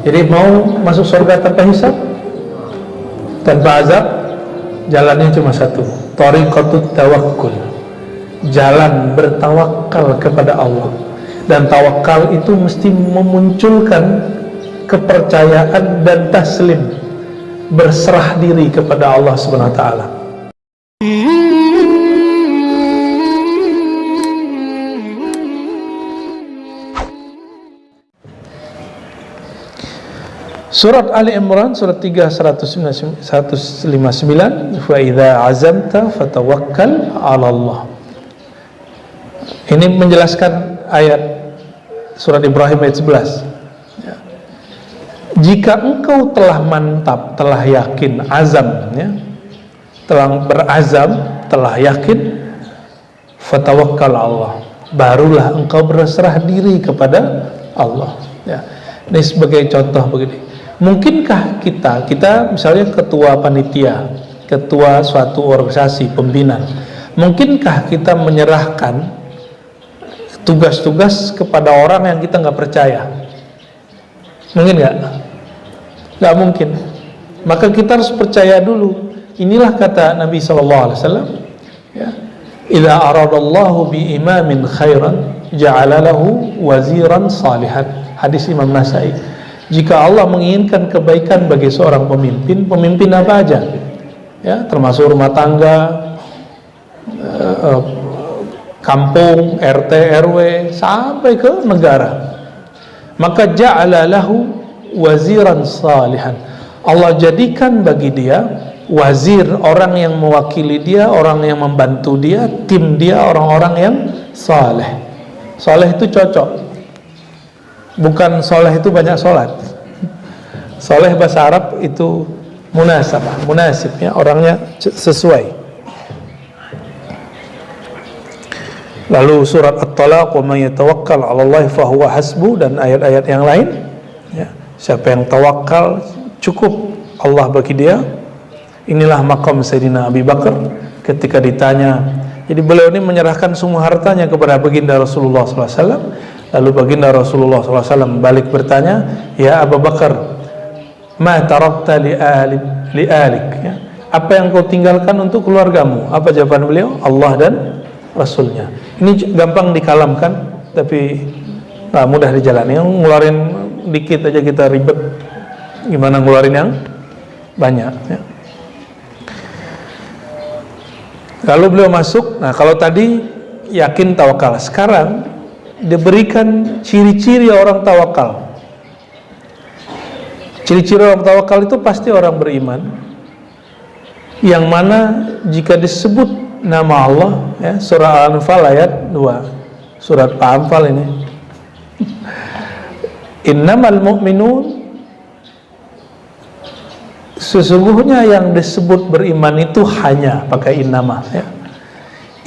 Jadi mau masuk surga tanpa hisab, tanpa azab, jalannya cuma satu, thariqatut tawakkul, jalan bertawakal kepada Allah. Dan tawakal itu mesti memunculkan kepercayaan dan taslim, berserah diri kepada Allah Subhanahu wa taala. Surat Ali Imran surat 3 159, fa idza azamta fatawakkal 'ala Allah. Ini menjelaskan ayat surat Ibrahim ayat 11. Ya. Jika engkau telah mantap, telah yakin, azam, ya, telah berazam, telah yakin, fatawakkal 'ala Allah, barulah engkau berserah diri kepada Allah. Ya. Ini sebagai contoh begini. Mungkinkah kita misalnya ketua panitia, ketua suatu organisasi pembina, mungkinkah kita menyerahkan tugas-tugas kepada orang yang kita nggak percaya? Mungkin nggak? Nggak mungkin. Maka kita harus percaya dulu. Inilah kata Nabi SAW, ya, idza aradallahu bi imamin khairan ja'ala lahu waziran salihan. Hadis Imam Nasai. Jika Allah menginginkan kebaikan bagi seorang pemimpin, pemimpin apa aja, ya, termasuk rumah tangga, kampung, RT, RW, sampai ke negara, maka ja'ala lahu waziran salihan. Allah jadikan bagi dia wazir, orang yang mewakili dia, orang yang membantu dia, tim dia, orang-orang yang saleh. Saleh itu cocok. Bukan soleh itu banyak sholat. Soleh bahasa Arab itu munasabah, munasib, ya, orangnya sesuai. Lalu surat At-Talaq, wa may yatawakkal 'ala Allah fa huwa hasbu, dan ayat-ayat yang lain, ya, siapa yang tawakal cukup Allah bagi dia. Inilah maqam Sayyidina Abi Bakar ketika ditanya. Jadi beliau ini menyerahkan semua hartanya kepada baginda Rasulullah SAW. Lalu baginda Rasulullah SAW balik bertanya, ya Abu Bakar, ma tarakta li alik, ya, apa yang kau tinggalkan untuk keluargamu? Apa jawaban beliau? Allah dan Rasulnya. Ini gampang dikalamkan, tapi mudah dijalani. Yang ngeluarin dikit aja kita ribet, gimana ngeluarin yang banyak, ya. Lalu beliau masuk. Nah, kalau tadi yakin tawakal, sekarang diberikan ciri-ciri orang tawakal. Ciri-ciri orang tawakal itu pasti orang beriman, yang mana jika disebut nama Allah, ya, surah Al-Anfal ayat 2, surat Al-Anfal ini, innamal mu'minun, sesungguhnya yang disebut beriman itu hanya pakai innama, ya.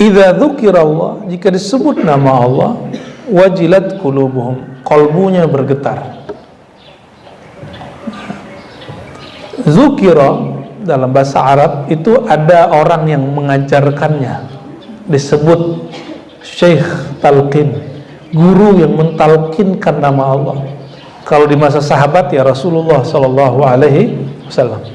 Idza dzukirallah, jika disebut nama Allah, wajilat qulubuhum, qalbunya bergetar. Zukira dalam bahasa Arab itu ada orang yang mengajarkannya, disebut syekh talqin, guru yang mentalkinkan nama Allah. Kalau di masa sahabat, ya Rasulullah sallallahu alaihi wasallam.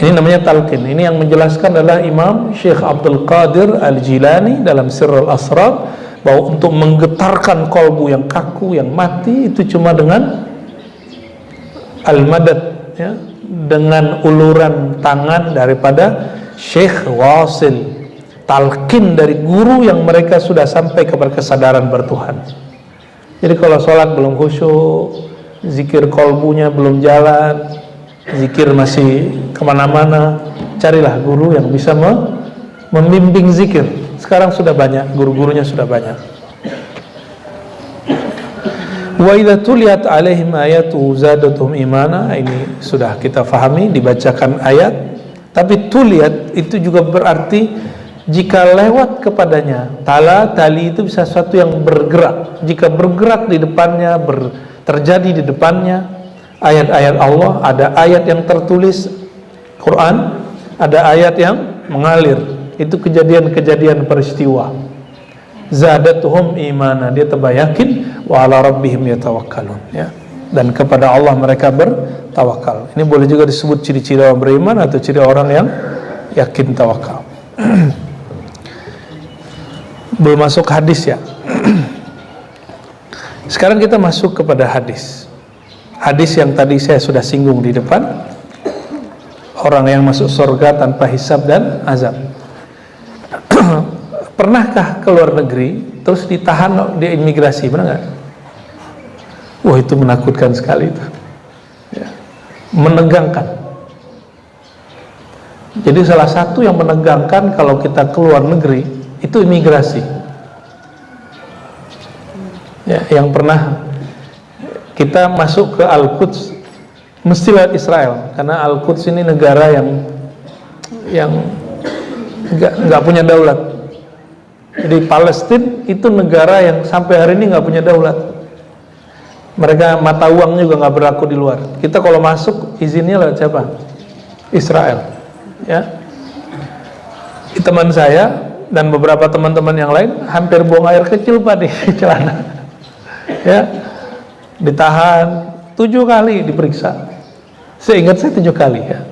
Ini namanya talqin. Ini yang menjelaskan adalah Imam Syekh Abdul Qadir Al-Jilani dalam Sirrul Asrar, bahwa untuk menggetarkan kolbu yang kaku, yang mati, itu cuma dengan al-madad, ya, dengan uluran tangan daripada Syekh Wasil, talqin dari guru yang mereka sudah sampai kepada kesadaran bertuhan. Jadi kalau sholat belum khusyuk, zikir kolbunya belum jalan, zikir masih kemana-mana, carilah guru yang bisa membimbing zikir. Sekarang sudah banyak, guru-gurunya sudah banyak. Wa idza tuliyat alaihim ayatu zadatuhum imana, ini sudah kita fahami, dibacakan ayat. Tapi tuliyat itu juga berarti jika lewat kepadanya. Tali itu bisa sesuatu yang bergerak. Jika bergerak di depannya, terjadi di depannya ayat-ayat Allah, ada ayat yang tertulis Quran, ada ayat yang mengalir. Itu kejadian-kejadian peristiwa. Zadatuhum imana, dia tambah yakin, wa ala rabbihim yatawakkalun, ya. dan kepada Allah mereka bertawakal. Ini boleh juga disebut ciri-ciri orang beriman atau ciri orang yang yakin tawakal. Belum masuk hadis ya. Sekarang kita masuk kepada hadis. Hadis yang tadi saya sudah singgung di depan, orang yang masuk surga tanpa hisab dan azab. Pernahkah ke luar negeri terus ditahan di imigrasi, benar nggak? Wah, itu menakutkan sekali itu, ya. Menegangkan. Jadi salah satu yang menegangkan kalau kita ke luar negeri itu imigrasi. Ya, yang pernah kita masuk ke Al-Quds mesti lewat Israel, karena Al-Quds ini negara yang nggak punya daulat. Jadi Palestina itu negara yang sampai hari ini nggak punya daulat. Mereka mata uang juga nggak berlaku di luar. Kita kalau masuk izinnya lewat siapa? Israel. Ya, teman saya dan beberapa teman-teman yang lain hampir buang air kecil Pak di celana. Ya, ditahan 7 kali diperiksa. Saya ingat saya 7 kali ya.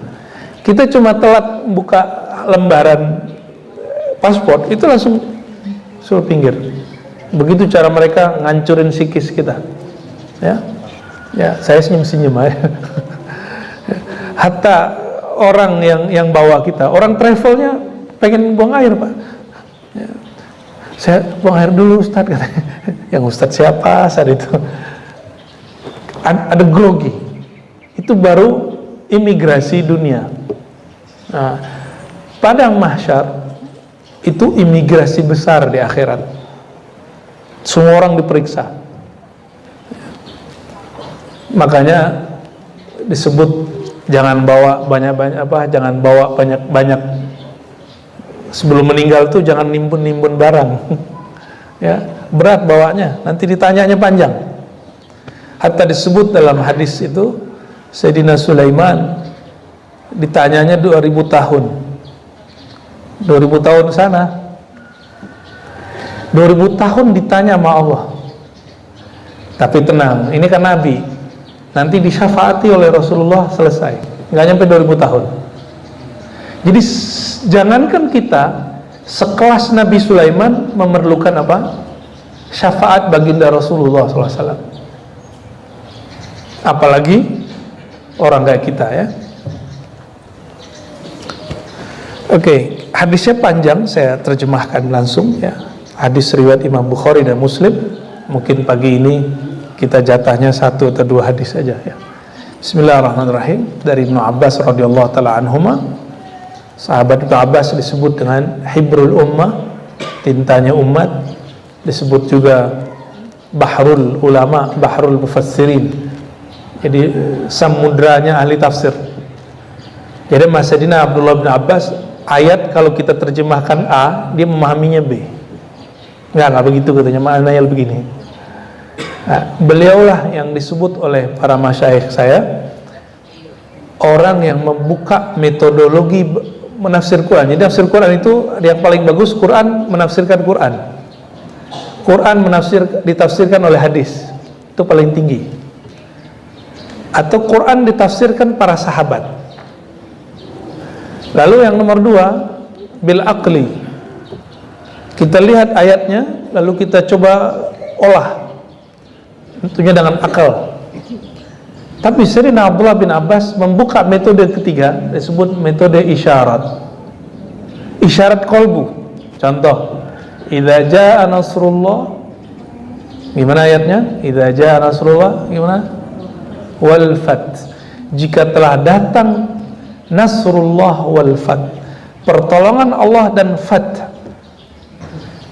Kita cuma telat buka lembaran paspor itu langsung suruh pinggir. Begitu cara mereka ngancurin psikis kita. Ya, ya saya senyum-senyum aja. Hatta orang yang bawa kita, orang travelnya pengen buang air Pak. Ya. Saya buang air dulu Ustaz katanya. Yang Ustaz siapa saat itu? Ada grogi. Itu baru imigrasi dunia. Nah, padang mahsyar itu imigrasi besar di akhirat. Semua orang diperiksa. Makanya disebut jangan bawa banyak-banyak jangan bawa banyak-banyak sebelum meninggal tuh, jangan nimbun-nimbun barang. Ya, berat bawanya, nanti ditanyanya panjang. Hatta disebut dalam hadis itu Sayyidina Sulaiman ditanyanya 2000 tahun. 2000 tahun sana, 2000 tahun ditanya sama Allah. Tapi tenang, ini kan Nabi, nanti disyafaati oleh Rasulullah, selesai, nggak nyampe 2000 tahun. Jadi jangankan kita sekelas Nabi Sulaiman memerlukan apa? Syafaat baginda Rasulullah SAW. Apalagi orang kayak kita ya. Oke, hadisnya panjang, saya terjemahkan langsung ya. Hadis riwayat Imam Bukhari dan Muslim. Mungkin pagi ini kita jatahnya 1 atau 2 hadis saja ya. Bismillahirrahmanirrahim. Dari Ibnu Abbas radhiyallahu taala anhuma. Sahabat Ibnu Abbas disebut dengan Hibrul Ummah, tintanya umat. Disebut juga Bahrul Ulama, Bahrul Mufassirin. Jadi samudranya ahli tafsir. Jadi Mas Sayyidina Abdullah bin Abbas, ayat kalau kita terjemahkan A, dia memahaminya B. Enggak begitu katanya, maknanya begini. Nah, beliaulah yang disebut oleh para masyayikh saya orang yang membuka metodologi menafsir Quran. Jadi tafsir Quran itu yang paling bagus, Quran menafsirkan Quran. Quran ditafsirkan oleh hadis, itu paling tinggi. Atau Quran ditafsirkan para sahabat. Lalu yang nomor 2, bil aqli. Kita lihat ayatnya, lalu kita coba olah, tentunya dengan akal. Tapi Sayyidina Abdullah bin Abbas membuka metode ketiga, disebut metode isyarat. Isyarat kolbu. Contoh, idza jaa nasrullah. Gimana ayatnya? Idza jaa nasrullah, gimana? Wal fath. Jika telah datang nasrullah wal fath, pertolongan Allah dan fath.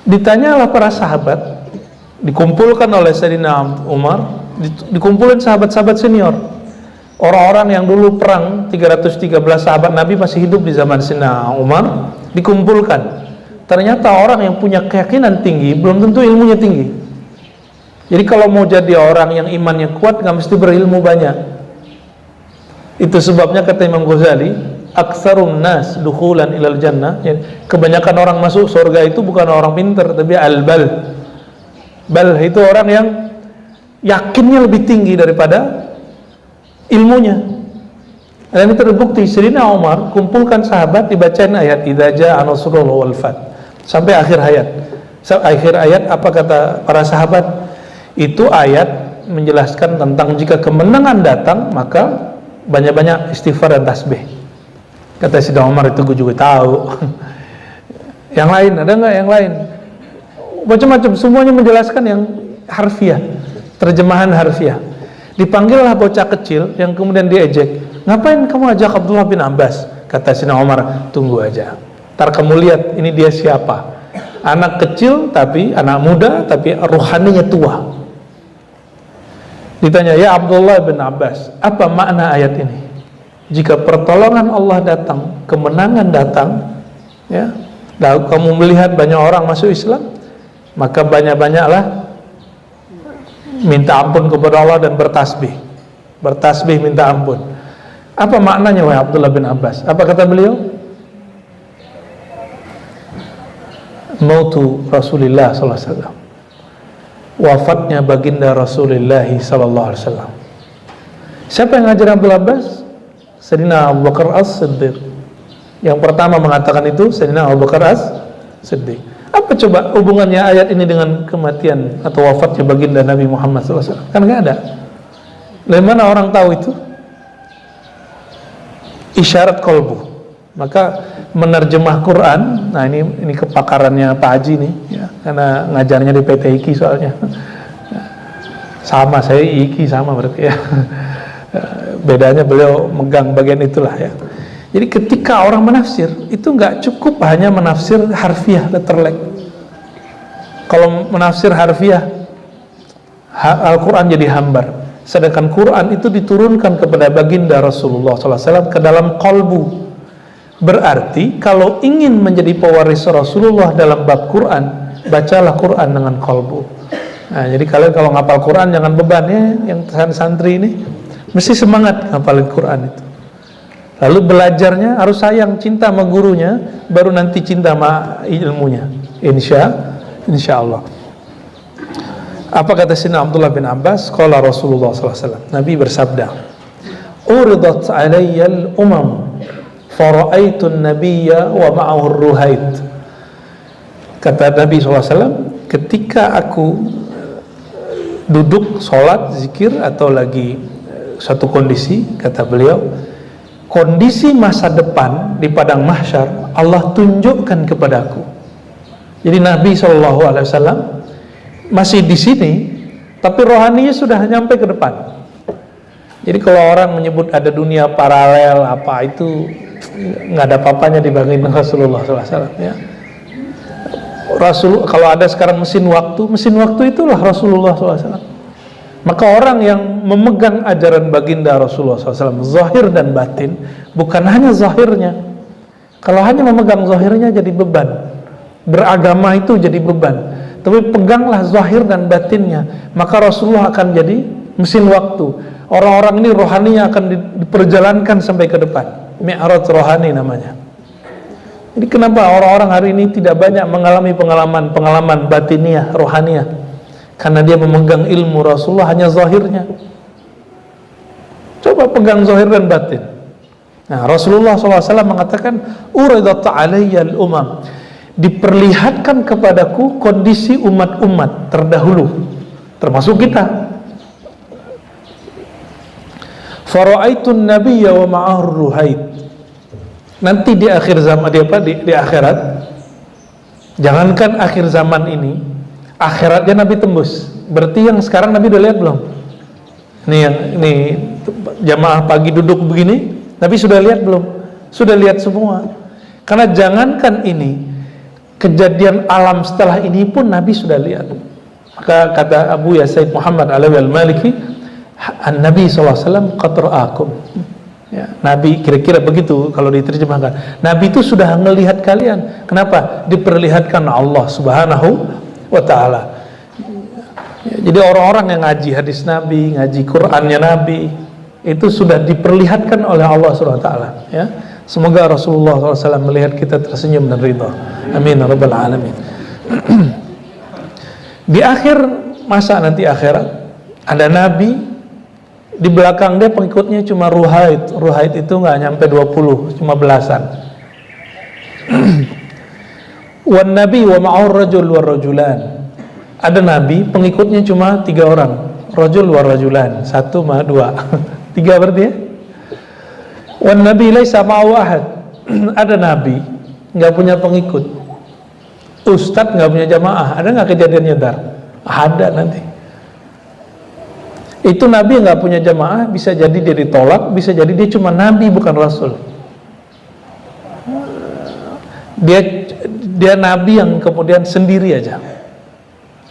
Ditanyalah para sahabat, dikumpulkan oleh Sayyidina Umar, dikumpulin sahabat-sahabat senior, orang-orang yang dulu perang, 313 sahabat Nabi masih hidup di zaman Sayyidina Umar, dikumpulkan. Ternyata orang yang punya keyakinan tinggi belum tentu ilmunya tinggi. Jadi kalau mau jadi orang yang imannya kuat, nggak mesti berilmu banyak. Itu sebabnya kata Imam Ghazali, aktsarun nas dukhulan ilal jannah, kebanyakan orang masuk surga itu bukan orang pintar, tapi al-bal. Bal itu orang yang yakinnya lebih tinggi daripada ilmunya. Dan itu terbukti. Sayyidina Umar kumpulkan sahabat, dibacain ayat idza jaa nasrullah wal fath sampai akhir ayat. Akhir ayat apa kata para sahabat? Itu ayat menjelaskan tentang jika kemenangan datang maka banyak-banyak istighfar dan tasbih. Kata Sayyidina Umar, itu gue juga tahu. Yang lain ada nggak yang lain? Macam-macam, semuanya menjelaskan yang harfiah, terjemahan harfiah. Dipanggillah bocah kecil yang kemudian diejek. Ngapain kamu ajak Abdullah bin Abbas? Kata Sayyidina Umar, tunggu aja, ntar kamu lihat ini dia siapa. Anak kecil tapi anak muda tapi rohaninya tua. Ditanya, ya Abdullah bin Abbas, apa makna ayat ini? Jika pertolongan Allah datang, kemenangan datang, ya, lalu kamu melihat banyak orang masuk Islam, maka banyak-banyaklah minta ampun kepada Allah dan bertasbih minta ampun. Apa maknanya wahai Abdullah bin Abbas? Apa kata beliau? Mautu Rasulullah sallallahu alaihi wasallam, wafatnya baginda Rasulullah sallallahu alaihi wasallam. Siapa yang ngajar Abdul Abbas? Sayyidina Abu Bakar As-Siddiq. Yang pertama mengatakan itu Sayyidina Abu Bakar As-Siddiq. Apa coba hubungannya ayat ini dengan kematian atau wafatnya baginda Nabi Muhammad SAW? Kan nggak ada. Dari mana orang tahu itu? Isyarat kolbu. Maka menerjemah Quran, nah ini kepakarannya Pak Haji nih, ya, karena ngajarnya di PT IKI soalnya. Sama, saya IKI sama berarti ya. Bedanya beliau megang bagian itulah ya. Jadi ketika orang menafsir, itu nggak cukup hanya menafsir harfiah letterlek. Kalau menafsir harfiah, Al-Quran jadi hambar. Sedangkan Quran itu diturunkan kepada baginda Rasulullah SAW ke dalam kolbu. Berarti kalau ingin menjadi pewaris Rasulullah dalam bab Quran, bacalah Quran dengan kolbu. Nah, jadi kalian kalau ngapal Quran jangan beban ya, yang santri ini mesti semangat ngapalin Quran itu. Lalu belajarnya harus sayang, cinta sama gurunya, baru nanti cinta sama ilmunya. Insya Allah. Apa kata Sayyidina Abdullah bin Abbas? Qala Rasulullah SAW, Nabi bersabda, uridat alayyal umam fara'aitun nabiyya wa ma'ahu ruhait. Kata Nabi SAW, ketika aku duduk sholat, zikir atau lagi suatu kondisi, kata beliau, kondisi masa depan di padang mahsyar Allah tunjukkan kepadaku. Jadi Nabi SAW masih di sini, tapi rohaninya sudah nyampe ke depan. Jadi kalau orang menyebut ada dunia paralel apa itu nggak ada apa-apanya dibandingin Rasulullah SAW. Ya. Kalau ada sekarang mesin waktu itulah Rasulullah SAW. Maka orang yang memegang ajaran baginda Rasulullah SAW, zahir dan batin, bukan hanya zahirnya. Kalau hanya memegang zahirnya jadi beban. Beragama itu jadi beban. Tapi peganglah zahir dan batinnya, maka Rasulullah akan jadi mesin waktu. Orang-orang ini rohaninya akan diperjalankan sampai ke depan. Mi'raj rohani namanya. Jadi kenapa orang-orang hari ini tidak banyak mengalami pengalaman batiniah, rohaniah? Karena dia memegang ilmu Rasulullah hanya zahirnya. Coba pegang zahir dan batin. Nah, Rasulullah SAW mengatakan, uridat alayyal umam, diperlihatkan kepadaku kondisi umat-umat terdahulu, termasuk kita. Fara'aitun nabiyya wa ma'ahu ruhait. Nanti di akhir zaman, di akhirat, jangankan akhir zaman ini, akhiratnya Nabi tembus. Berarti yang sekarang Nabi udah lihat belum? Ini jamaah pagi duduk begini, Nabi sudah lihat belum? Sudah lihat semua. Karena jangankan ini, kejadian alam setelah ini pun Nabi sudah lihat. Maka kata Abu Said Muhammad Alawi Al-Maliki, Nabi SAW qad ra'akum. Ya, Nabi kira-kira begitu kalau diterjemahkan. Nabi itu sudah melihat kalian. Kenapa? Diperlihatkan Allah Subhanahu wa ta'ala. Ya, jadi orang-orang yang ngaji hadis Nabi, ngaji Qur'annya Nabi, itu sudah diperlihatkan oleh Allah Subhanahu wa ta'ala. Ya. Semoga Rasulullah SAW melihat kita tersenyum dan ridha. Amin ya rabbal alamin. Di akhir masa nanti akhirat, ada Nabi Di belakang dia pengikutnya cuma Ruhaid. Ruhaid itu nggak nyampe 20, cuma belasan. Wan nabi wa ma'ur rajul wa rajulan. Ada nabi pengikutnya cuma 3 orang. Rajul wa rajulan, 1 sama 2. 3 berarti ya. Wan nabi laisa ma'u ahad. Ada nabi nggak punya pengikut. Ustadz nggak punya jamaah. Ada nggak kejadiannya Dar? Ada nanti. Itu nabi yang nggak punya jamaah, bisa jadi dia ditolak, bisa jadi dia cuma nabi bukan rasul. Dia nabi yang kemudian sendiri aja,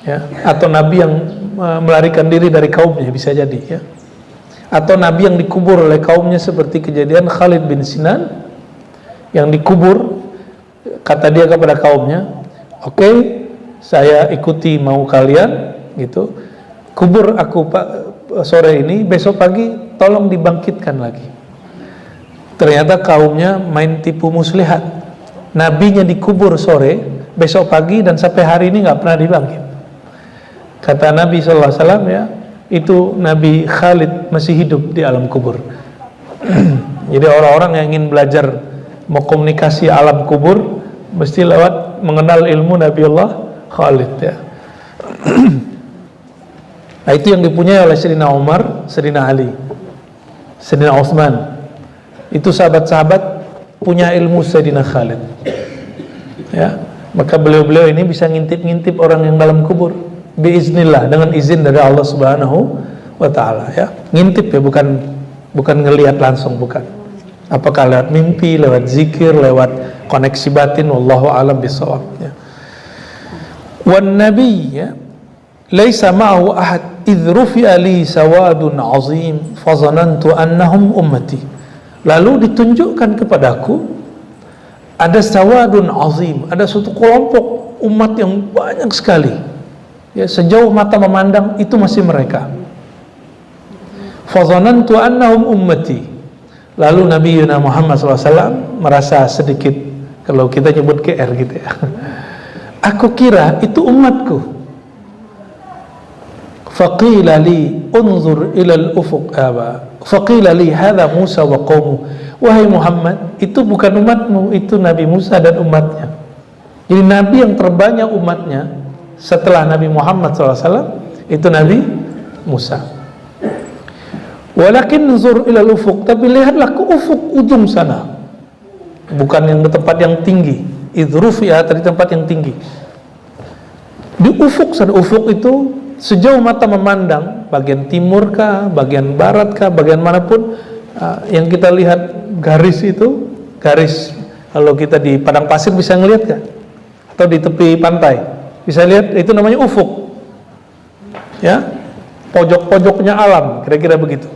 ya, atau nabi yang melarikan diri dari kaumnya, bisa jadi, ya, atau nabi yang dikubur oleh kaumnya seperti kejadian Khalid bin Sinan yang dikubur, kata dia kepada kaumnya, oke, saya ikuti mau kalian, gitu, kubur aku Pak sore ini, besok pagi tolong dibangkitkan lagi. Ternyata kaumnya main tipu muslihat, nabinya dikubur sore, besok pagi dan sampai hari ini nggak pernah dibangkit. Kata Nabi SAW, ya, itu Nabi Khalid masih hidup di alam kubur. Jadi orang-orang yang ingin belajar mau komunikasi alam kubur mesti lewat mengenal ilmu Nabiullah Khalid, ya. Nah, itu yang dipunyai oleh Sayyidina Umar, Sayyidina Ali, Sayyidina Utsman. Itu sahabat-sahabat punya ilmu Sayyidina Khalid, ya. Maka beliau-beliau ini bisa ngintip-ngintip orang yang dalam kubur biiznillah, dengan izin dari Allah Subhanahu wa ta'ala, ya. Ngintip, ya, bukan ngelihat langsung, bukan. Apakah lewat mimpi, lewat zikir, lewat koneksi batin, wallahu a'lam bishawab, ya. Wan nabi, ya, laisa ma'ahu ahad idh rufi'a li sawadun azim fazanantu annahum ummati. Lalu ditunjukkan kepadaku ada sawadun azim, ada suatu kelompok umat yang banyak sekali, ya, sejauh mata memandang itu masih mereka. Fazanantu annahum ummati. Lalu Nabi Yuna Muhammad SAW merasa sedikit, kalau kita nyebut GR gitu, ya, aku kira itu umatku. Faqila li unzur ilal ufuq aba. Faqila li hadha Musa wa qaumu. Wahai Muhammad, itu bukan umatmu, itu Nabi Musa dan umatnya. Jadi Nabi yang terbanyak umatnya setelah Nabi Muhammad SAW itu Nabi Musa. Walakin unzur ilal ufuq, tapi lihatlah ke ufuk, ujung sana, bukan yang di tempat yang tinggi. Idrufiya, tadi tempat yang tinggi. Di ufuk sana, ufuk itu sejauh mata memandang, bagian timur kah, bagian barat kah, bagian manapun, yang kita lihat garis itu, garis, kalau kita di padang pasir bisa ngelihat kan, atau di tepi pantai bisa lihat, itu namanya ufuk, ya, pojok-pojoknya alam, kira-kira begitu.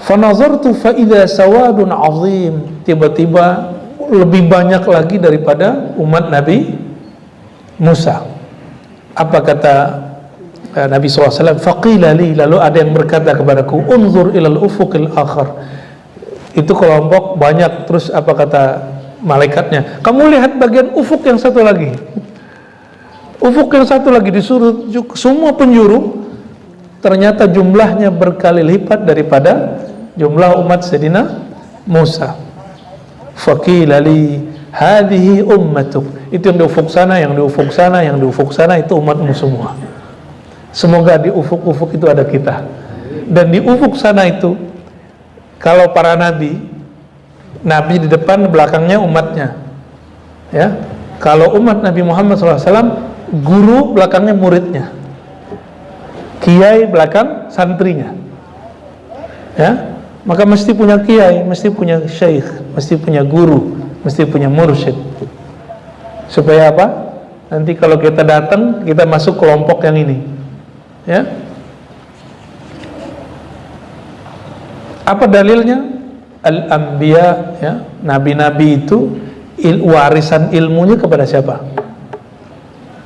Fanazartu fa idza sawadun azim, tiba-tiba lebih banyak lagi daripada umat Nabi Musa. Apa kata Nabi SAW? Faqila li, lalu ada yang berkata kepadaku, unzur ilal ufuqil akhar. Itu kelompok banyak. Terus apa kata malaikatnya? Kamu lihat bagian ufuk yang satu lagi. Ufuk yang satu lagi, disuruh semua penjuru. Ternyata jumlahnya berkali lipat daripada jumlah umat Sayyidina Musa. Faqila li hadhihi ummatuk. Itu yang di ufuk sana, yang di ufuk sana, yang di ufuk sana, itu umatmu semua. Semoga di ufuk-ufuk itu ada kita. Dan di ufuk sana itu, kalau para nabi di depan, belakangnya umatnya, ya. Kalau umat Nabi Muhammad SAW, guru belakangnya muridnya, kiai belakang santrinya, ya. Maka mesti punya kiai, mesti punya syekh, mesti punya guru, mesti punya mursyid. Supaya apa? Nanti kalau kita datang, kita masuk kelompok yang ini, ya. Apa dalilnya? Al-anbiya, ya, nabi-nabi itu warisan ilmunya kepada siapa?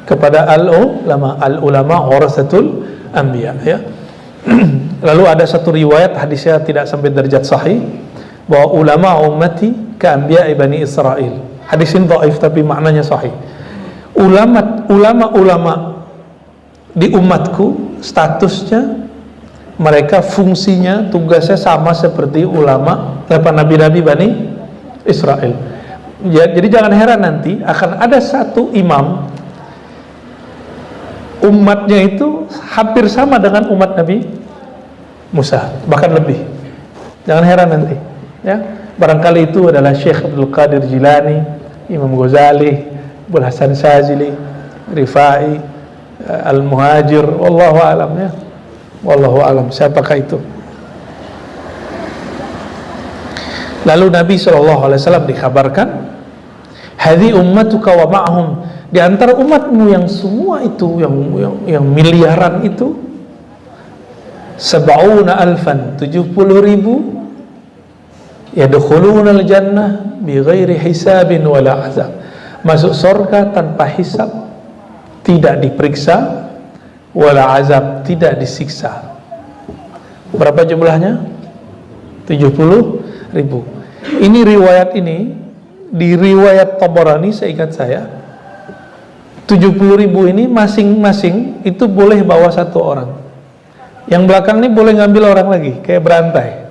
Kepada al-ulama warasatul anbiya, ya. Lalu ada satu riwayat, hadisnya tidak sampai derajat sahih, bahwa ulama ummati ka anbiya Bani Israil. Hadis ini dhaif tapi maknanya sahih. Ulama di umatku statusnya mereka fungsinya, tugasnya sama seperti ulama nabi-nabi Bani Israel. Ya, jadi jangan heran nanti akan ada satu imam, umatnya itu hampir sama dengan umat Nabi Musa, bahkan lebih. Jangan heran nanti, ya. Barangkali itu adalah Syekh Abdul Qadir Jilani, Imam Ghazali, Abul Hasan Shazili, Rifai, Al-Muhajir, wallahu alam, ya. Wallahu alam, siapakah itu? Lalu Nabi SAW dikabarkan, hadhi ummatuka wa ma'hum, di antara umatmu yang semua itu, yang miliaran itu, 70,000, 70,000, yadkhuluna al-jannah bighairi hisabin wala azab, masuk surga tanpa hisab, tidak diperiksa, wala azab, tidak disiksa. Berapa jumlahnya? 70,000. Ini riwayat ini di riwayat Tabarani, seingat saya 70,000 ini masing-masing itu boleh bawa satu orang. Yang belakang ini boleh ngambil orang lagi, kayak berantai.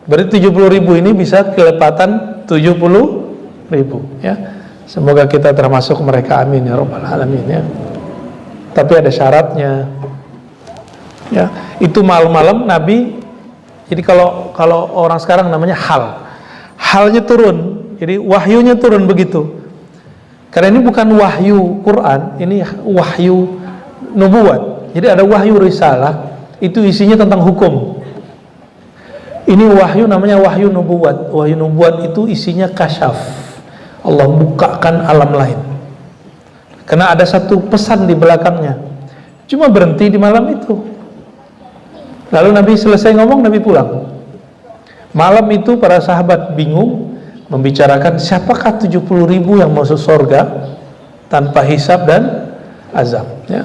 Berarti 70,000 ini bisa kelepatan 70,000, ya. Semoga kita termasuk mereka, amin ya rabbal alamin, ya. Tapi ada syaratnya, ya. Itu malam-malam Nabi. Jadi kalau orang sekarang namanya halnya turun, jadi wahyunya turun begitu. Karena ini bukan wahyu Quran, ini wahyu nubuat. Jadi ada wahyu risalah, itu isinya tentang hukum. Ini wahyu namanya wahyu nubuat. Wahyu nubuat itu isinya kasyaf, Allah bukakan alam lain. Karena ada satu pesan di belakangnya. Cuma berhenti di malam itu. Lalu Nabi selesai ngomong, Nabi pulang. Malam itu para sahabat bingung, membicarakan siapakah 70,000 yang masuk surga tanpa hisab dan azab, ya.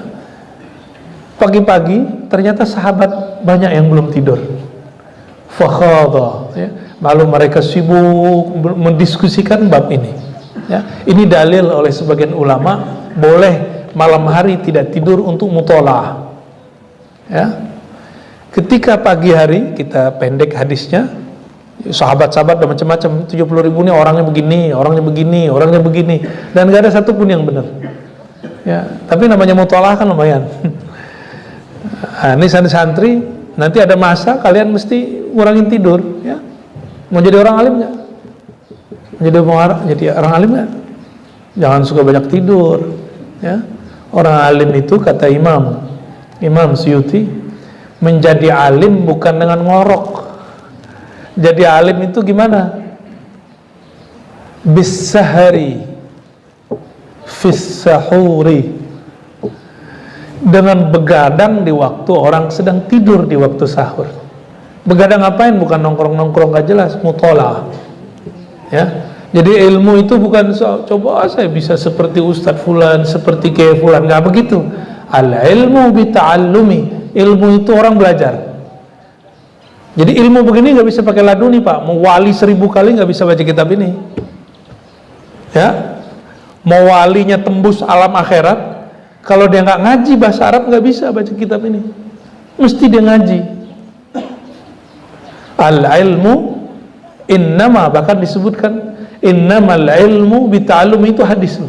Pagi-pagi ternyata sahabat banyak yang belum tidur. Fakhadha, ya. Lalu mereka sibuk mendiskusikan bab ini, ya. Ini dalil oleh sebagian ulama boleh malam hari tidak tidur untuk mutolaah, ya. Ketika pagi hari, kita pendek hadisnya, sahabat-sahabat dan macam-macam, 70,000 ini orangnya begini, orangnya begini, dan gak ada satupun yang benar, ya. Tapi namanya mutolaah kan lumayan. Nah, ini santri, nanti ada masa kalian mesti ngurangin tidur, ya. Mau jadi orang alim nggak? Jadi orang alim nggak? Jangan suka banyak tidur, ya. Orang alim itu kata Imam Suyuti, menjadi alim bukan dengan ngorok. Jadi alim itu gimana? Bisahari fis-sahuri, dengan begadang di waktu orang sedang tidur di waktu sahur. Begadang ngapain? Bukan nongkrong-nongkrong gak jelas, mutolaah, ya. Jadi ilmu itu bukan coba saya bisa seperti Ustadz Fulan, seperti Kiai Fulan, nggak begitu. Al-ilmu bita'allumi, ilmu itu orang belajar. Jadi ilmu begini nggak bisa pakai laduni, Pak. Mau wali 1000 kali nggak bisa baca kitab ini, ya. Mau walinya tembus alam akhirat, kalau dia nggak ngaji bahasa Arab nggak bisa baca kitab ini. Mesti dia ngaji. Al-ilmu innama, bahkan disebutkan innamal ilmu bita'allumi, itu hadis.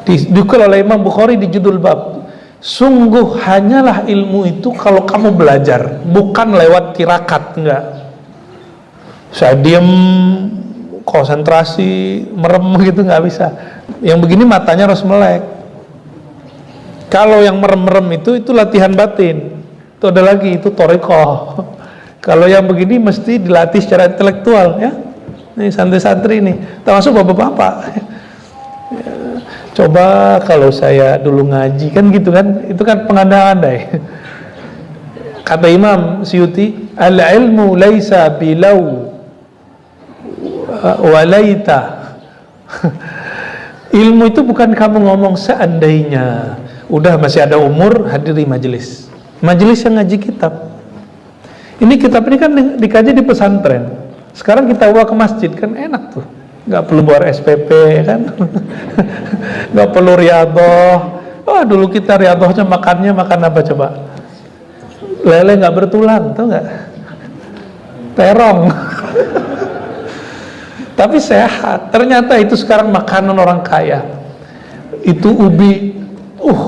Dikutip oleh Imam Bukhari di judul bab, sungguh hanyalah ilmu itu kalau kamu belajar, bukan lewat tirakat, enggak. Saya diam, konsentrasi, merem gitu nggak bisa. Yang begini matanya harus melek. Kalau yang merem-merem itu latihan batin. Itu ada lagi, itu thariqah. Kalau yang begini mesti dilatih secara intelektual, ya. Ini santri-santri ini, termasuk bapak-bapak. Coba kalau saya dulu ngaji kan gitu kan, itu kan pengandai-andai. Kata Imam Suyuti, al-ilmu laisa bilau walaita. Ilmu itu bukan kamu ngomong seandainya. Udah masih ada umur, hadiri majelis yang ngaji kitab. Ini kitab ini kan dikaji di pesantren. Sekarang kita bawa ke masjid, kan enak tuh. Nggak perlu bawa SPP, kan. Nggak perlu riyadhah. Dulu kita riyadhahnya makannya makan apa coba? Lele nggak bertulang, tau nggak? Terong. Tapi sehat. Ternyata itu sekarang makanan orang kaya. Itu ubi,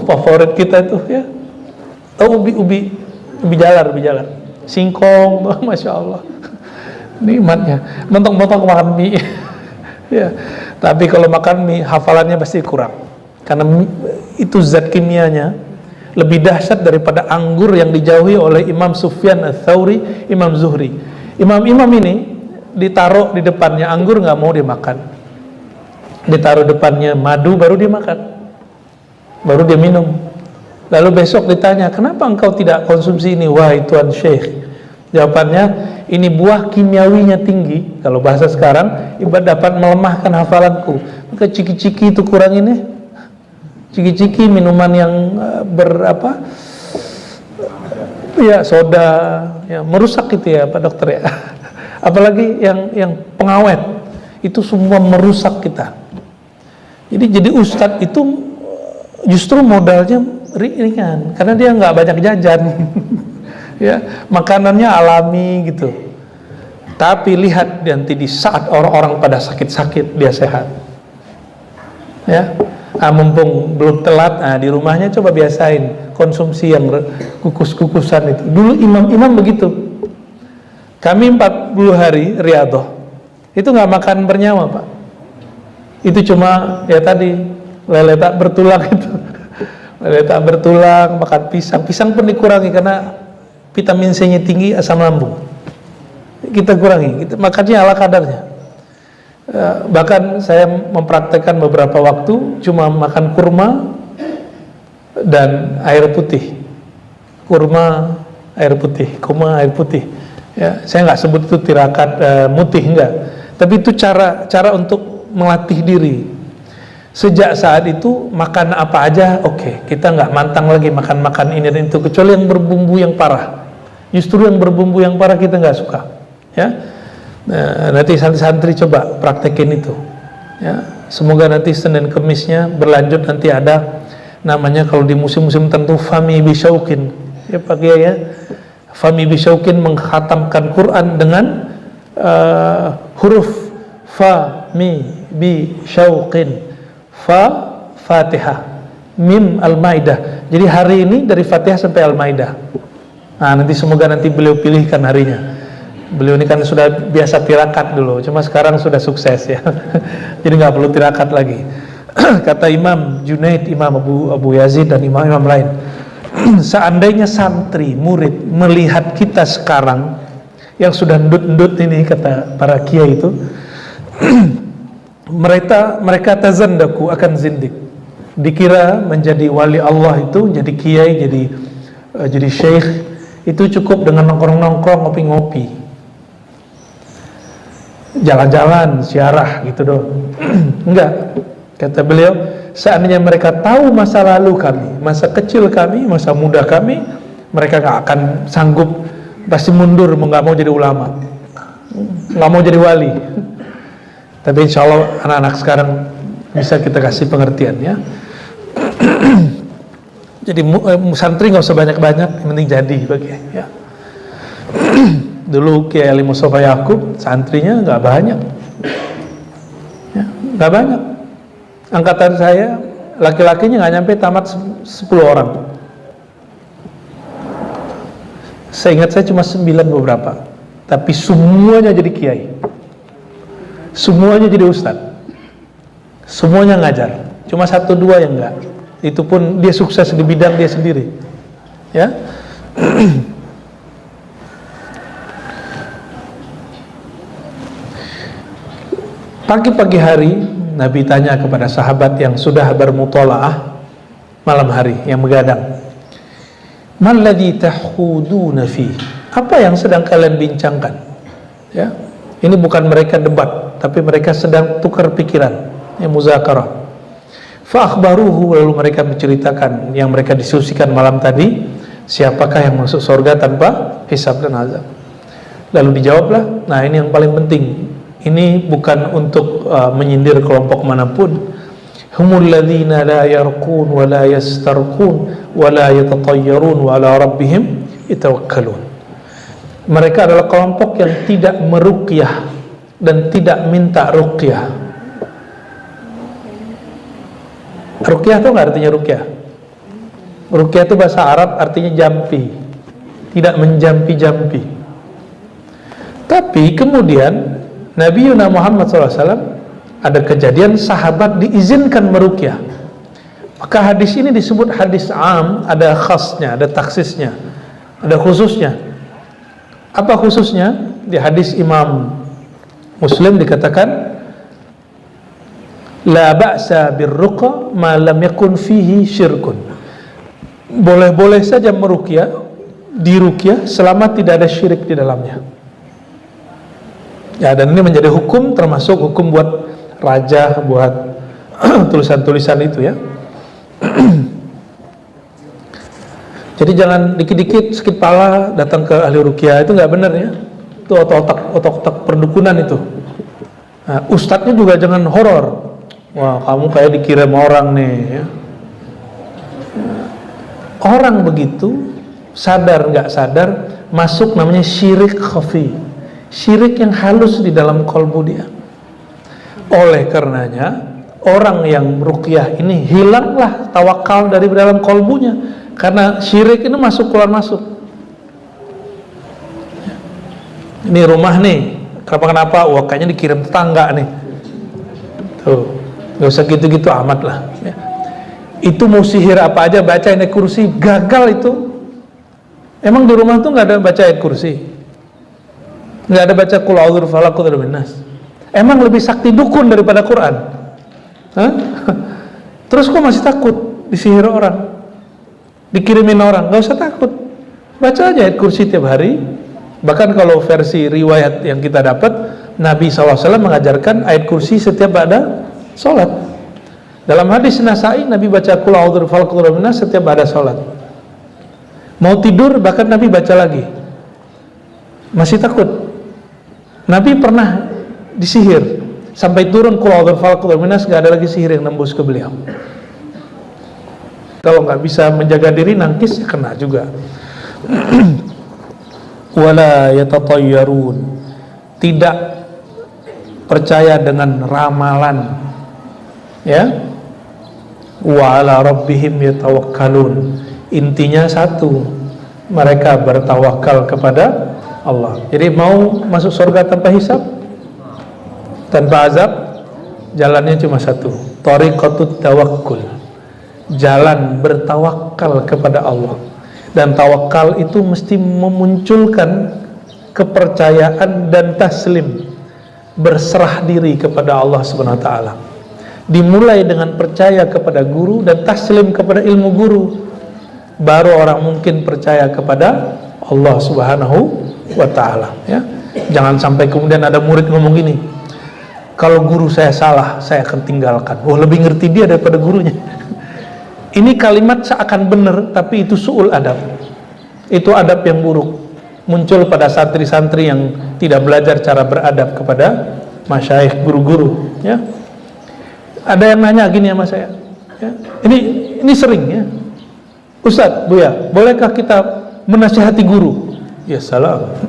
favorit kita itu ya. Tahu ubi jalar, singkong, masya Allah. Nikmatnya. Mentong-mentong makan mie. Ya. Tapi kalau makan mie, hafalannya pasti kurang. Karena itu zat kimianya lebih dahsyat daripada anggur yang dijauhi oleh Imam Sufyan Ats-Tsauri, Imam Zuhri. Imam-imam ini ditaruh di depannya anggur, nggak mau dimakan. Ditaruh depannya madu, baru dia makan, baru dia minum. Lalu besok ditanya, kenapa engkau tidak konsumsi ini? Wahai Tuan Syekh, jawabannya, ini buah kimiawinya tinggi. Kalau bahasa sekarang, dapat melemahkan hafalanku. Maka ciki-ciki itu kurang ini. Ciki-ciki minuman yang soda, ya, merusak itu ya Pak Dokter ya. Apalagi yang pengawet, itu semua merusak kita. Jadi ustadz itu justru modalnya ringan, karena dia nggak banyak jajan. Ya, makanannya alami gitu. Tapi lihat nanti di saat orang-orang pada sakit-sakit dia sehat. Ya, mumpung belum telat, di rumahnya coba biasain konsumsi yang kukus-kukusan itu. Dulu imam-imam begitu. Kami 40 hari riyadhah itu nggak makan bernyawa Pak. Itu cuma ya tadi lele tak bertulang itu. Lele tak bertulang, makan pisang pun dikurangi karena vitamin C-nya tinggi, asam lambung kita kurangi, kita makannya ala kadarnya. Bahkan saya mempraktekkan beberapa waktu cuma makan kurma dan air putih, kurma air putih. Ya, saya nggak sebut itu tirakat mutih, enggak, tapi itu cara untuk melatih diri. Sejak saat itu makan apa aja oke. Kita nggak mantang lagi makan ini dan itu, kecuali yang berbumbu yang parah. Justru yang berbumbu yang parah kita nggak suka. Ya, nanti santri-santri coba praktekin itu. Ya, semoga nanti Senin Kemisnya berlanjut, nanti ada namanya kalau di musim-musim tertentu fami bisyaukin. Ya Pak Kiai ya. Fami bisyaukin mengkhatamkan Quran dengan huruf fa mi bi syauqin, fa Fatihah, mim Al-Maidah. Jadi hari ini dari Fatihah sampai Al-Maidah. Nah, nanti semoga nanti beliau pilihkan harinya. Beliau ini kan sudah biasa tirakat dulu, cuma sekarang sudah sukses ya. Jadi nggak perlu tirakat lagi. Kata Imam Junaid, Imam Abu Yazid dan imam-imam lain, seandainya santri murid melihat kita sekarang yang sudah ndut-ndut ini, kata para kiai itu, mereka tazandaku akan zindik, dikira menjadi wali Allah itu, jadi kiai, jadi syekh itu cukup dengan nongkrong-nongkrong, ngopi-ngopi, jalan-jalan, ziarah gitu dong. Enggak, kata beliau, seandainya mereka tahu masa lalu kami, masa kecil kami, masa muda kami, mereka gak akan sanggup, pasti mundur, nggak mau jadi ulama, nggak mau jadi wali. Tapi insya Allah anak-anak sekarang bisa kita kasih pengertian ya. Jadi santri nggak usah banyak-banyak, yang penting jadi bagi ya. Dulu Kiai Ali Mustafa Yakub santrinya nggak banyak, ya, nggak banyak. Angkatan saya laki-lakinya nggak nyampe tamat 10 orang. Seingat saya cuma 9 beberapa, tapi semuanya jadi kiai, semuanya jadi ustadz, semuanya ngajar. Cuma 1-2 yang enggak. Itu pun dia sukses di bidang dia sendiri. Ya. Pagi-pagi hari Nabi tanya kepada sahabat yang sudah bermutolaah malam hari, yang begadang, "Malladzi tahuduna fi?" Apa yang sedang kalian bincangkan? Ya. Ini bukan mereka debat, tapi mereka sedang tukar pikiran, ya, muzakarah. Fa akhbaruhu, lalu mereka menceritakan yang mereka diskusikan malam tadi, siapakah yang masuk surga tanpa hisab dan azab. Lalu dijawablah, nah ini yang paling penting. Ini bukan untuk menyindir kelompok manapun. Humul ladzina la yarqun wa la yastarqun wa la yatatayyarun wa ala rabbihim yatawakkalun. Mereka adalah kelompok yang tidak meruqyah dan tidak minta ruqyah. Ruqyah itu nggak artinya ruqyah? Ruqyah itu bahasa Arab artinya jampi, tidak menjampi-jampi. Tapi kemudian Nabi Muhammad SAW ada kejadian sahabat diizinkan meruqyah. Maka hadis ini disebut hadis am, ada khasnya, ada taksisnya, ada khususnya. Apa khususnya? Di hadis Imam Muslim dikatakan, la ba'sa birruqa ma lam yakun fihi syirkun. Boleh-boleh saja meruqyah, diruqyah selama tidak ada syirik di dalamnya. Ya, dan ini menjadi hukum, termasuk hukum buat raja, buat tulisan-tulisan itu ya. Jadi jangan dikit-dikit sakit pala datang ke ahli ruqyah, itu nggak benar ya. Itu otak-otak perdukunan itu. Nah, ustadznya juga jangan horor. Wah, kamu kayak dikirim orang nih ya. Orang begitu sadar nggak sadar masuk namanya syirik khafi, syirik yang halus di dalam kolbu dia. Oleh karenanya orang yang ruqyah ini hilanglah tawakal dari dalam kolbunya, karena syirik ini masuk keluar masuk. Ini rumah nih, kenapa? Wah, kayaknya dikirim tetangga nih. Tuh, nggak usah gitu-gitu amat lah. Ya. Itu mau sihir apa aja, baca ayat kursi, gagal itu. Emang di rumah tuh nggak ada baca ayat kursi, nggak ada baca qul a'udzu birabbil falaq, qul a'udzu birabbin nas. Emang lebih sakti dukun daripada Quran? Hah? Terus kok masih takut disihir orang, dikirimin orang? Nggak usah takut, baca aja ayat kursi tiap hari. Bahkan kalau versi riwayat yang kita dapat, Nabi SAW mengajarkan ayat kursi setiap ada sholat. Dalam hadis Nasai, Nabi baca qul a'udzu birabbil falaq, qul a'udzu birabbin nas setiap ada sholat. Mau tidur bahkan Nabi baca lagi. Masih takut? Nabi pernah disihir sampai turun qul a'udzu birabbil falaq, qul a'udzu birabbin nas, nggak ada lagi sihir yang nembus ke beliau. Kalau nggak bisa menjaga diri, nangkis ya kena juga. Wala yatatayyarun, tidak percaya dengan ramalan, ya. Wa ala rabbihim yatawakkalun, intinya satu, mereka bertawakal kepada Allah. Jadi mau masuk surga tanpa hisab, tanpa azab, jalannya cuma satu, thariqatut tawakkul, jalan bertawakal kepada Allah. Dan tawakal itu mesti memunculkan kepercayaan dan taslim, berserah diri kepada Allah Subhanahu wa taala. Dimulai dengan percaya kepada guru dan taslim kepada ilmu guru, baru orang mungkin percaya kepada Allah Subhanahu wa taala, ya. Jangan sampai kemudian ada murid ngomong gini, kalau guru saya salah, saya akan tinggalkan. Wah, lebih ngerti dia daripada gurunya. Ini kalimat seakan benar, tapi itu su'ul adab. Itu adab yang buruk, muncul pada santri-santri yang tidak belajar cara beradab kepada masyayikh, guru-guru, ya. Ada yang nanya gini sama saya, ya. Ini sering, ya. Ustadz, Buya, bolehkah kita menasihati guru? Ya salam.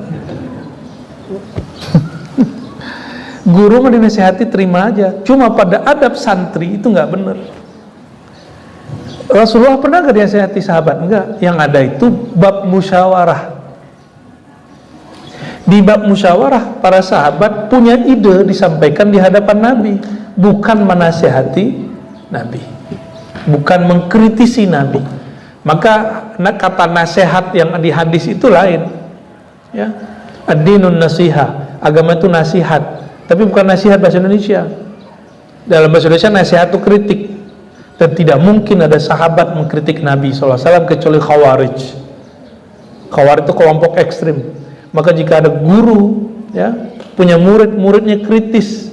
Guru mau dinasihati terima aja, cuma pada adab santri itu nggak benar. Rasulullah pernah nggak dinasihati sahabat? Enggak. Yang ada itu bab musyawarah. Di bab musyawarah, para sahabat punya ide disampaikan di hadapan Nabi, bukan menasihati Nabi, bukan mengkritisi Nabi. Maka kata nasihat yang di hadis itu lain, ya. Ad-dinun nasiha, agama itu nasihat, tapi bukan nasihat bahasa Indonesia. Dalam bahasa Indonesia nasihat itu kritik, dan tidak mungkin ada sahabat mengkritik Nabi SAW kecuali Khawarij. Khawarij itu kelompok ekstrim. Maka jika ada guru, ya, punya murid, muridnya kritis,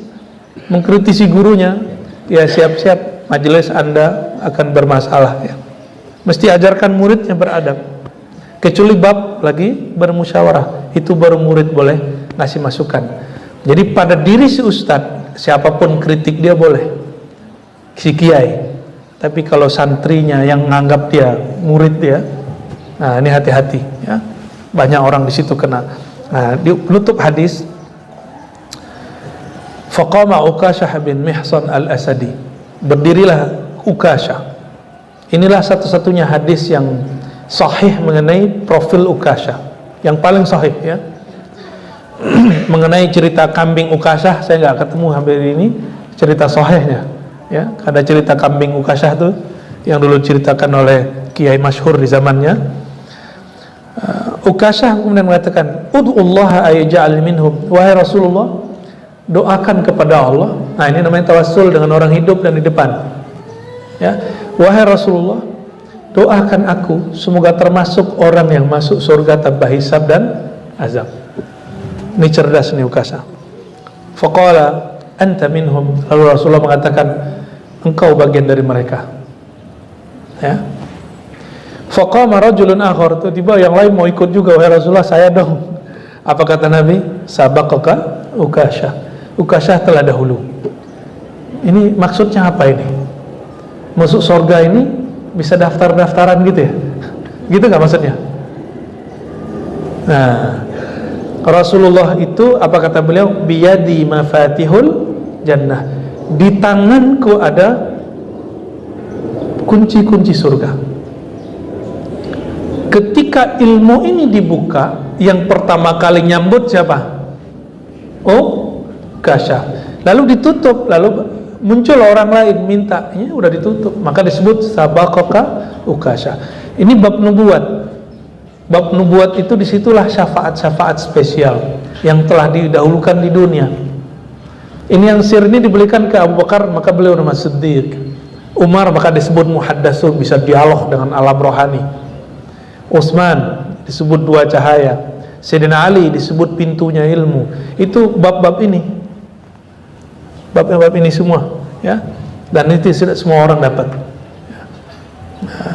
mengkritisi gurunya, ya siap-siap majelis Anda akan bermasalah, ya. Mesti ajarkan muridnya beradab. Kecuali bab lagi bermusyawarah, itu baru murid boleh ngasih masukan. Jadi pada diri si ustadz, siapapun kritik dia boleh, si kiai. Tapi kalau santrinya yang menganggap dia murid dia, nah ini hati-hati, ya. banyak orang di situ kena. Nah, di penutup hadis, faqama Ukashah bin Mihsan al-Asadi, berdirilah Ukashah. Inilah satu-satunya hadis yang sahih mengenai profil Ukashah, yang paling sahih ya. Mengenai cerita kambing Ukashah saya nggak ketemu hampir ini cerita sahihnya ya. Ada cerita kambing Ukashah tuh yang dulu ceritakan oleh kiai masyhur di zamannya. Ukashah kemudian mengatakan, ud'ullaha ayja'al minhum, wahai Rasulullah, doakan kepada Allah. Nah, ini namanya tawassul dengan orang hidup dan di depan ya. Wahai Rasulullah, doakan aku semoga termasuk orang yang masuk surga tanpa hisab dan azab. Ini cerdas nih Ukashah. Faqala anta minhum, lalu Rasulullah mengatakan, engkau bagian dari mereka ya. Faqama rajulun akhar, tiba yang lain mau ikut juga, wahai Rasulullah saya dong. Apa kata Nabi? Sabaqaka Ukashah, Ukashah telah dahulu. Ini maksudnya apa ini? Masuk surga ini bisa daftar-daftaran gitu ya? Gitu gak maksudnya? Nah, Rasulullah itu apa kata beliau? Biyadi mafatihul jannah, di tanganku ada kunci-kunci surga. Ketika ilmu ini dibuka, yang pertama kali nyambut siapa? Oh, Ukashah. Lalu ditutup, lalu muncul orang lain minta, ya udah ditutup, maka disebut sabaqaka Ukashah. Ini bab nubuat. Bab nubuat itu disitulah syafaat-syafaat spesial yang telah didahulukan di dunia. Ini yang sir ini diberikan ke Abu Bakar, maka beliau nama Siddiq. Umar maka disebut muhaddatsun, bisa dialog dengan alam rohani. Utsman disebut dua cahaya. Sayyidina Ali disebut pintunya ilmu. Itu bab-bab ini, bab-bab ini semua ya. Dan itu tidak semua orang dapat. Nah,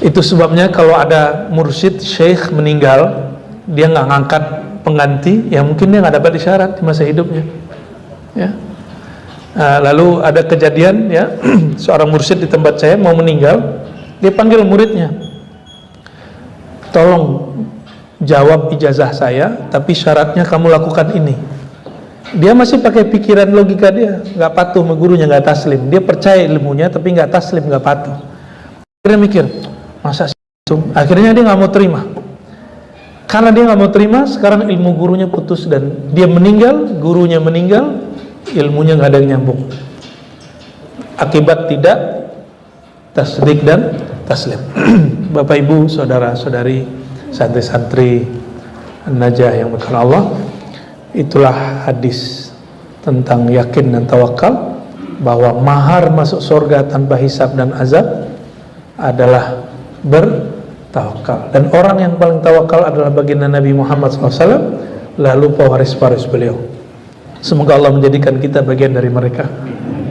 itu sebabnya kalau ada mursyid syekh meninggal, dia nggak ngangkat pengganti, ya mungkin dia nggak dapat isyarat di masa hidupnya ya. Lalu ada kejadian ya, seorang mursyid di tempat saya mau meninggal, dia panggil muridnya, tolong jawab ijazah saya, tapi syaratnya kamu lakukan ini. Dia masih pakai pikiran logika, dia nggak patuh sama gurunya, nggak taslim. Dia percaya ilmunya tapi nggak taslim, nggak patuh. Akhirnya mikir, masa sih? Akhirnya dia nggak mau terima. Karena dia nggak mau terima, sekarang ilmu gurunya putus dan dia meninggal, gurunya meninggal, ilmunya nggak ada yang nyambung. Akibat tidak tasdik dan taslim. Bapak Ibu, saudara-saudari, santri-santri Najah yang berkah Allah, itulah hadis tentang yakin dan tawakal, bahwa mahar masuk surga tanpa hisab dan azab adalah bertawakal. Dan orang yang paling tawakal adalah baginda Nabi Muhammad SAW, lalu pewaris-pewaris beliau. Semoga Allah menjadikan kita bagian dari mereka.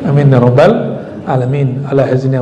Amin ya rabbal alamin. Ala hazina